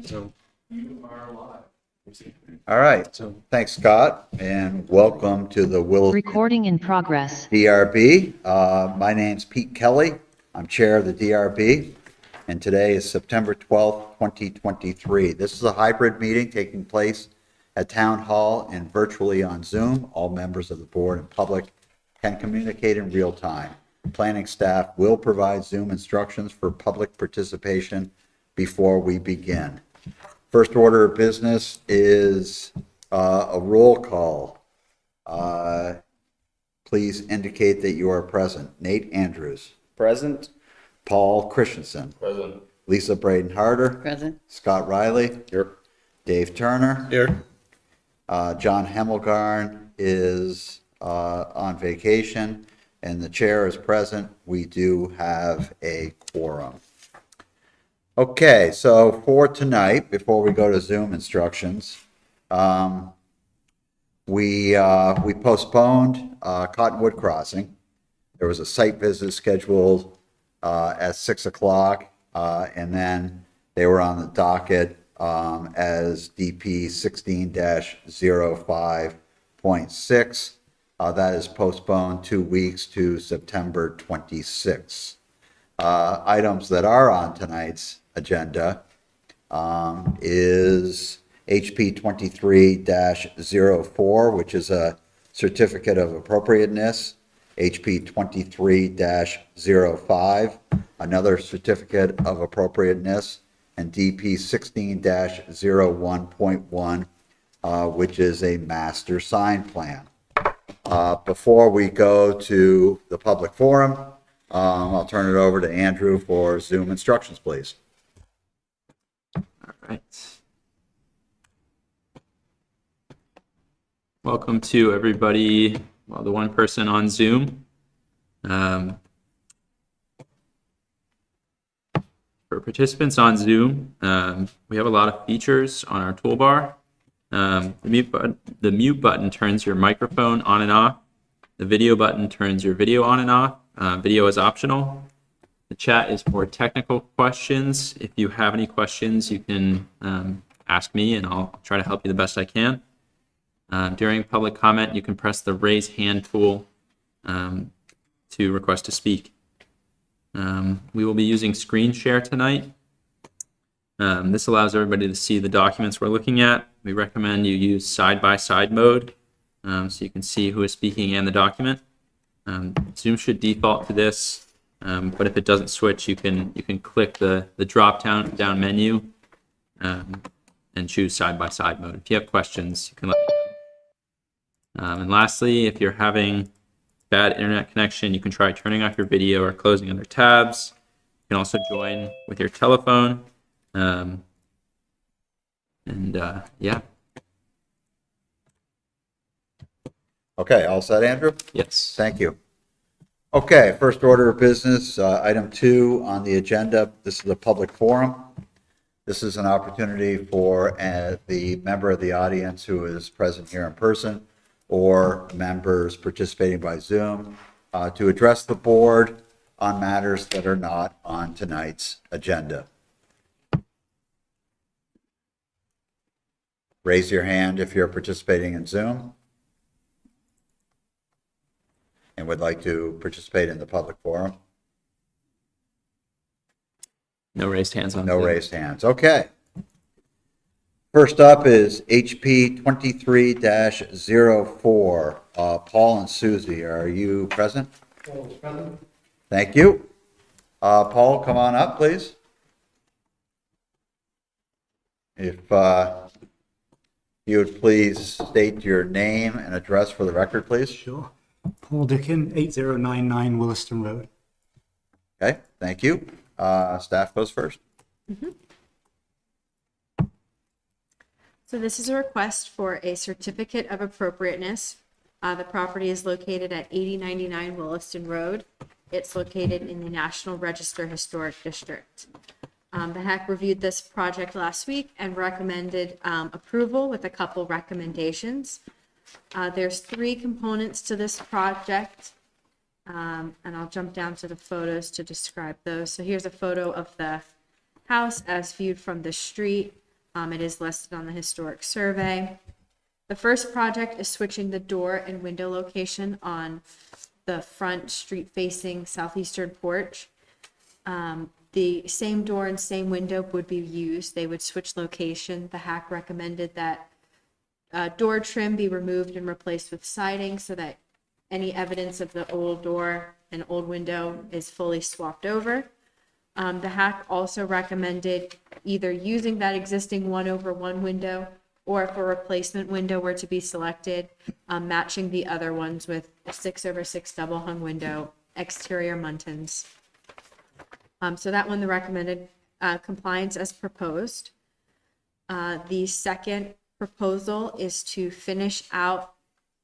So you are live. All right. So thanks, Scott, and welcome to the Williston Recording in progress. DRB. My name's Pete Kelly. I'm chair of the DRB, and today is September 12th, 2023. This is a hybrid meeting taking place at Town Hall and virtually on Zoom. All members of the board and public can communicate in real time. Planning staff will provide Zoom instructions for public participation before we begin. First order of business is a roll call. Please indicate that you are present. Nate Andrews. Present. Paul Christensen. Present. Lisa Braden Harder. Present. Scott Riley. Here. Dave Turner. Here. John Hemmelgarn is on vacation, and the chair is present. We do have a quorum. Okay, so for tonight, before we go to Zoom instructions, we postponed Cottonwood Crossing. There was a site visit scheduled at 6 o'clock, and then they were on the docket as DP 16-05.6. That is postponed 2 weeks to September 26th. Items that are on tonight's agenda is HP 23-04, which is a certificate of appropriateness, HP 23-05, another certificate of appropriateness, and DP 16-01.1, which is a master sign plan. Before we go to the public forum, I'll turn it over to Andrew for Zoom instructions, please. All right. Welcome to everybody, well, the one person on Zoom. For participants on Zoom, we have a lot of features on our toolbar. The mute button turns your microphone on and off. The video button turns your video on and off. Video is optional. The chat is for technical questions. If you have any questions, you can ask me and I'll try to help you the best I can. During public comment, you can press the raise hand tool to request to speak. We will be using screen share tonight. This allows everybody to see the documents we're looking at. We recommend you use side-by-side mode so you can see who is speaking and the document. Zoom should default to this, but if it doesn't switch, you can click the drop down menu and choose side-by-side mode. If you have questions, you can let me know. And lastly, if you're having bad internet connection, you can try turning off your video or closing other tabs. You can also join with your telephone. Yeah. Okay, all set, Andrew? Yes. Thank you. Okay, first order of business, item 2 on the agenda. This is a public forum. This is an opportunity for the member of the audience who is present here in person or members participating by Zoom to address the board on matters that are not on tonight's agenda. Raise your hand if you're participating in Zoom and would like to participate in the public forum. No raised hands on No Zoom. raised hands. Okay. First up is HP 23-04. Paul and Susie, are you present? Paul is present. Thank you. Paul, come on up, please. If you would please state your name and address for the record, please. Sure. Paul Dickin, 8099 Williston Road. Okay, thank you. Staff goes first. So this is a request for a certificate of appropriateness. The property is located at 8099 Williston Road. It's located in the National Register Historic District. The HEC reviewed this project last week and recommended approval with a couple recommendations. There's 3 components to this project, and I'll jump down to the photos to describe those. So here's a photo of the house as viewed from the street. It is listed on the historic survey. The first project is switching the door and window location on the front street-facing southeastern porch. The same door and same window would be used. They would switch location. The hack recommended that door trim be removed and replaced with siding so that any evidence of the old door and old window is fully swapped over. The hack also recommended either using that existing 1/1 window, or if a replacement window were to be selected, matching the other ones with a 6/6 double hung window, exterior muntins. So that one, the recommended compliance as proposed. The second proposal is to finish out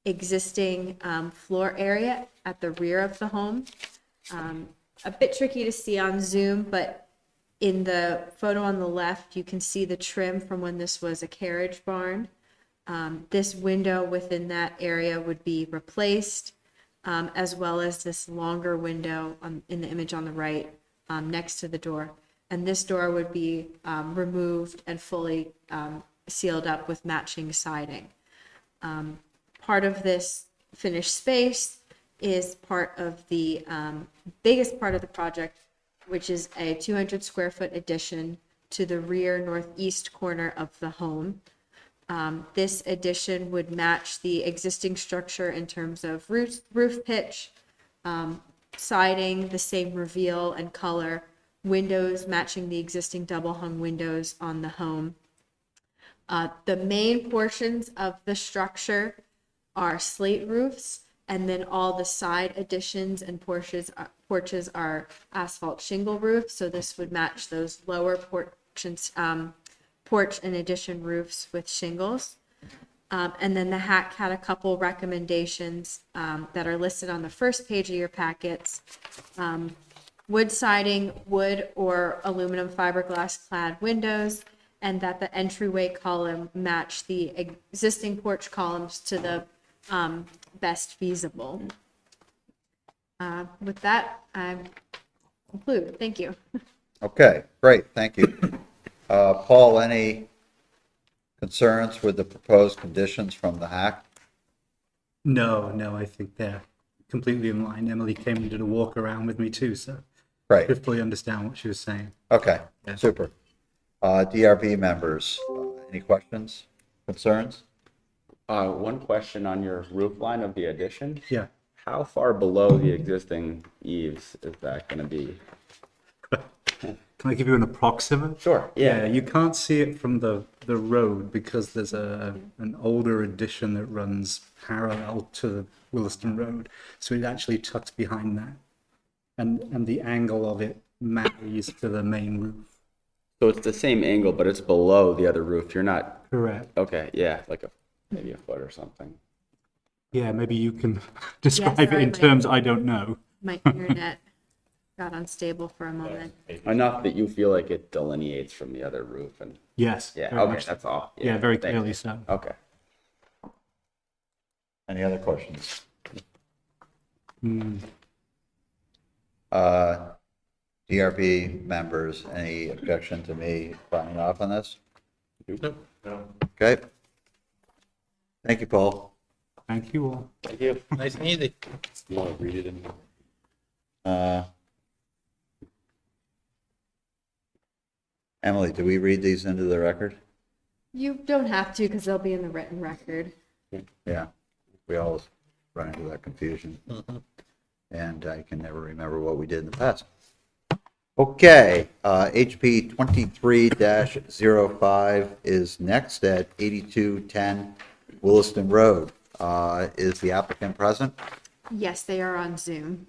existing floor area at the rear of the home. A bit tricky to see on Zoom, but in the photo on the left, you can see the trim from when this was a carriage barn. This window within that area would be replaced, as well as this longer window in the image on the right next to the door. And this door would be removed and fully sealed up with matching siding. Part of this finished space is part of the biggest part of the project, which is a 200 square foot addition to the rear northeast corner of the home. This addition would match the existing structure in terms of roof pitch, siding, the same reveal and color, windows matching the existing double hung windows on the home. The main portions of the structure are slate roofs, and then all the side additions and porches are asphalt shingle roofs. So this would match those lower portions, porch and addition roofs with shingles. And then the hack had a couple recommendations that are listed on the first page of your packets. Wood siding, wood or aluminum fiberglass clad windows, and that the entryway column match the existing porch columns to the best feasible. With that, I conclude. Thank you. Okay, great, thank you. Paul, any concerns with the proposed conditions from the hack? No, I think they're completely in line. Emily came and did a walk around with me too, so I Great, could fully understand what she was saying. okay, Yeah. super. DRB members, any questions, concerns? One question on your roof line of the addition. Yeah. How far below the existing eaves is that going to be? Can I give you an approximate? Sure. Yeah, you can't see it from the road because there's an older addition that runs parallel to the Williston Road. So it actually tucks behind that. And the angle of it marries to the main roof. So it's the same angle, but it's below the other roof. You're not. Correct. Okay. Yeah. Like maybe a foot or something. Yeah, maybe you can describe sorry, it in my- terms I don't know. My internet got unstable for a moment. Enough that you feel like it delineates from the other roof. And Yes. yeah. very Okay. much so. That's all. Yeah, very thank clearly you. so. Okay. Any other questions? Hmm. DRB members, any objection to me signing off on this? No. Okay. Thank you, Paul. Thank you all. Thank you. Nice and easy. You want to read it in? Emily, do we read these into the record? You don't have to because they'll be in the written record. Yeah, we always run into that confusion. And I can never remember what we did in the past. Okay, HP 23-05 is next at 8210 Williston Road. Is the applicant present? Yes, they are on Zoom.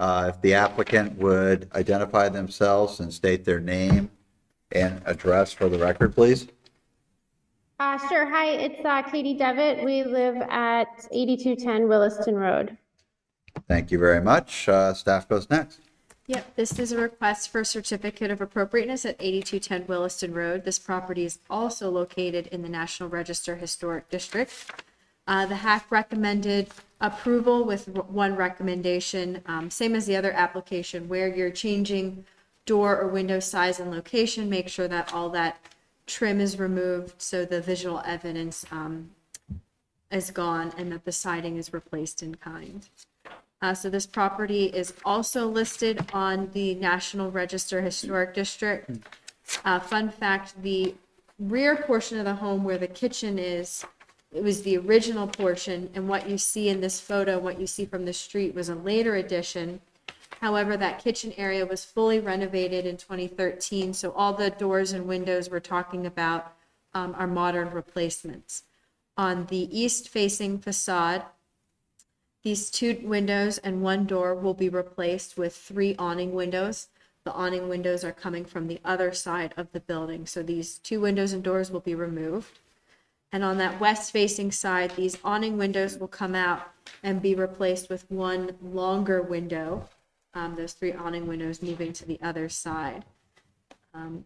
If the applicant would identify themselves and state their name and address for the record, please. Sure. Hi, it's Katie Devitt. We live at 8210 Williston Road. Thank you very much. Staff goes next. Yep, this is a request for a certificate of appropriateness at 8210 Williston Road. This property is also located in the National Register Historic District. The hack recommended approval with one recommendation, same as the other application, where you're changing door or window size and location, make sure that all that trim is removed so the visual evidence is gone and that the siding is replaced in kind. So this property is also listed on the National Register Historic District. Fun fact, the rear portion of the home where the kitchen is, it was the original portion, and what you see in this photo, what you see from the street was a later addition. However, that kitchen area was fully renovated in 2013, so all the doors and windows we're talking about are modern replacements. On the east-facing facade, these 2 windows and 1 door will be replaced with 3 awning windows. The awning windows are coming from the other side of the building, so these 2 windows and doors will be removed. And on that west-facing side, these awning windows will come out and be replaced with 1 longer window. Those 3 awning windows moving to the other side. And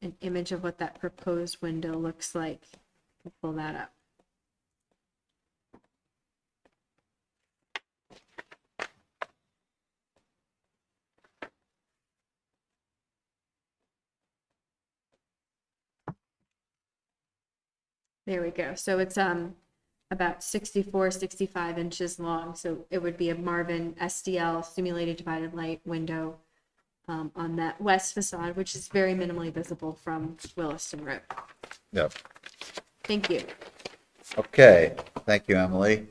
an image of what that proposed window looks like. We'll pull that up. There we go. So it's about 64, 65 inches long. So it would be a Marvin SDL simulated divided light window on that west facade, which is very minimally visible from Williston Rd. Yep. Thank you. Okay, thank you, Emily.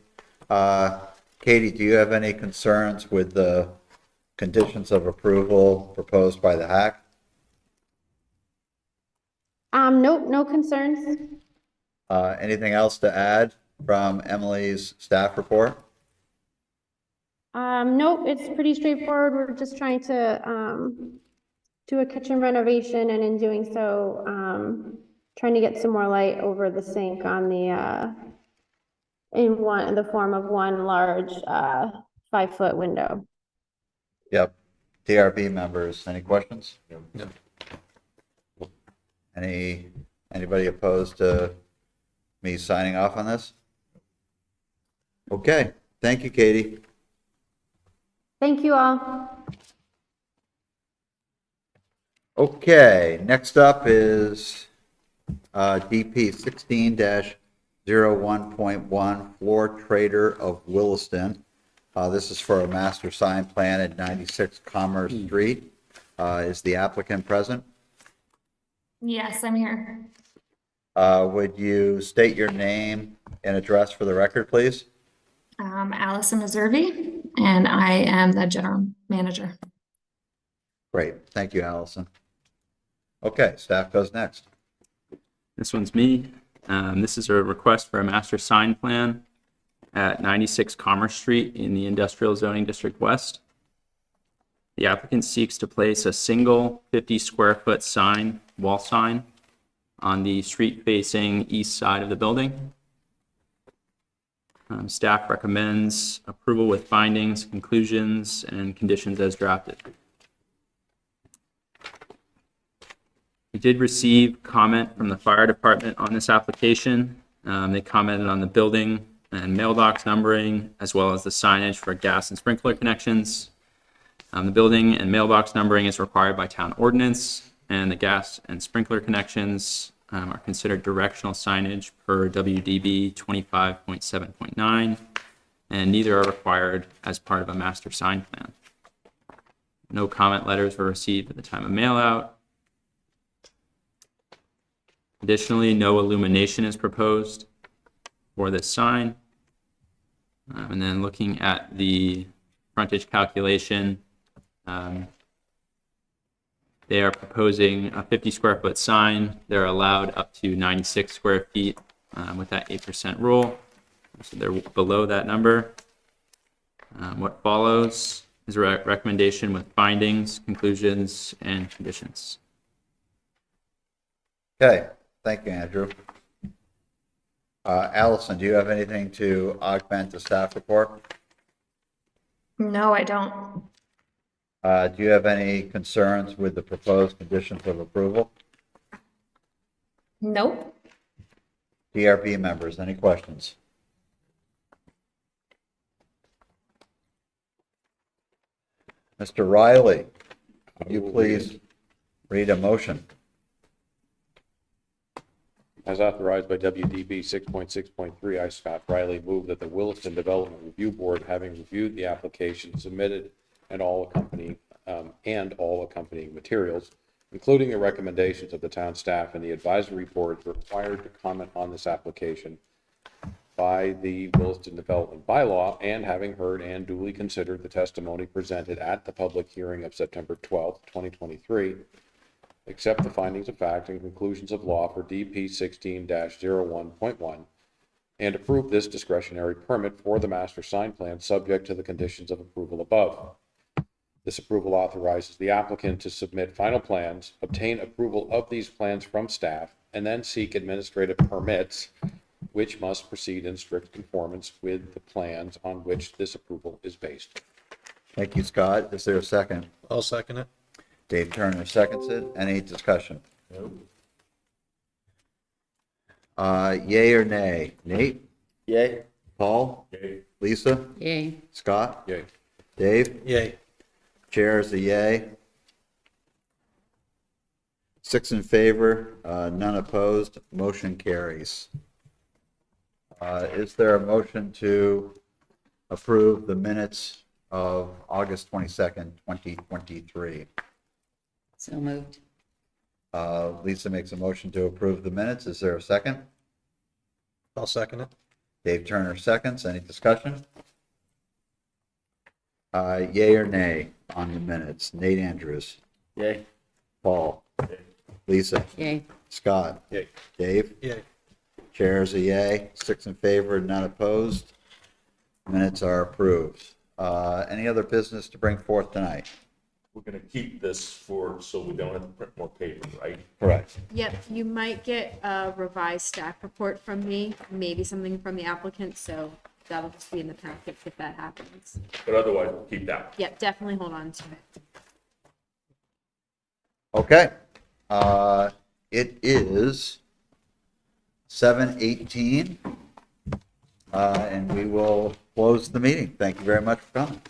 Katie, do you have any concerns with the conditions of approval proposed by the hack? Nope, no concerns. Anything else to add from Emily's staff report? Nope, it's pretty straightforward. We're just trying to do a kitchen renovation, and in doing so, trying to get some more light over the sink on the in the form of 1 large 5-foot window. Yep. DRB members, any questions? No. Anybody opposed to me signing off on this? Okay, thank you, Katie. Thank you all. Okay, next up is DP 16-01.1 Floor Trader of Williston. This is for a master sign plan at 96 Commerce Street. Is the applicant present? Yes, I'm here. Would you state your name and address for the record, please? Allison Meservey, and I am the general manager. Great, thank you, Allison. Okay, staff goes next. This one's me. This is a request for a master sign plan at 96 Commerce Street in the Industrial Zoning District West. The applicant seeks to place a single 50 square foot sign, wall sign, on the street facing east side of the building. Staff recommends approval with findings, conclusions, and conditions as drafted. We did receive comment from the fire department on this application. They commented on the building and mailbox numbering, as well as the signage for gas and sprinkler connections. The building and mailbox numbering is required by town ordinance, and the gas and sprinkler connections are considered directional signage per WDB 25.7.9, and neither are required as part of a master sign plan. No comment letters were received at the time of mail out. Additionally, no illumination is proposed for this sign. And then looking at the frontage calculation, they are proposing a 50 square foot sign. They're allowed up to 96 square feet with that 8% rule. So they're below that number. What follows is a recommendation with findings, conclusions, and conditions. Okay, thank you, Andrew. Allison, do you have anything to augment the staff report? No, I don't. Do you have any concerns with the proposed conditions of approval? Nope. DRB members, any questions? Mr. Riley, Would you please read a motion? As authorized by WDB 6.6.3, I, Scott Riley, move that the Williston Development Review Board, having reviewed the application submitted and all accompanying materials, including the recommendations of the town staff and the advisory boards required to comment on this application by the Williston Development Bylaw, and having heard and duly considered the testimony presented at the public hearing of September 12th, 2023, accept the findings of fact and conclusions of law for DP 16-01.1, and approve this discretionary permit for the master sign plan subject to the conditions of approval above. This approval authorizes the applicant to submit final plans, obtain approval of these plans from staff, and then seek administrative permits, which must proceed in strict conformance with the plans on which this approval is based. Thank you, Scott. Is there a second? I'll second it. Dave Turner seconds it. Any discussion? Yay or nay? Nate? Yay. Paul? Yay. Lisa? Yay. Scott? Yay. Dave? Yay. Chair is a yay. 6 in favor, none opposed, motion carries. Is there a motion to approve the minutes of August 22nd, 2023? So moved. Lisa makes a motion to approve the minutes. Is there a second? I'll second it. Dave Turner seconds. Any discussion? Yay or nay on the minutes? Nate Andrews, Yay. Paul, Lisa, Yay. Scott, Yay. Dave. Yay. Chair is a yay. 6 in favor, none opposed. Minutes are approved. Any other business to bring forth tonight? We're gonna keep this so we don't have to print more paper, right? Correct. Yep, you might get a revised staff report from me, maybe something from the applicant, so that'll just be in the packet if that happens. But otherwise, we'll keep that. Yep, definitely hold on to it. Okay. It is 7:18, and we will close the meeting. Thank you very much for coming.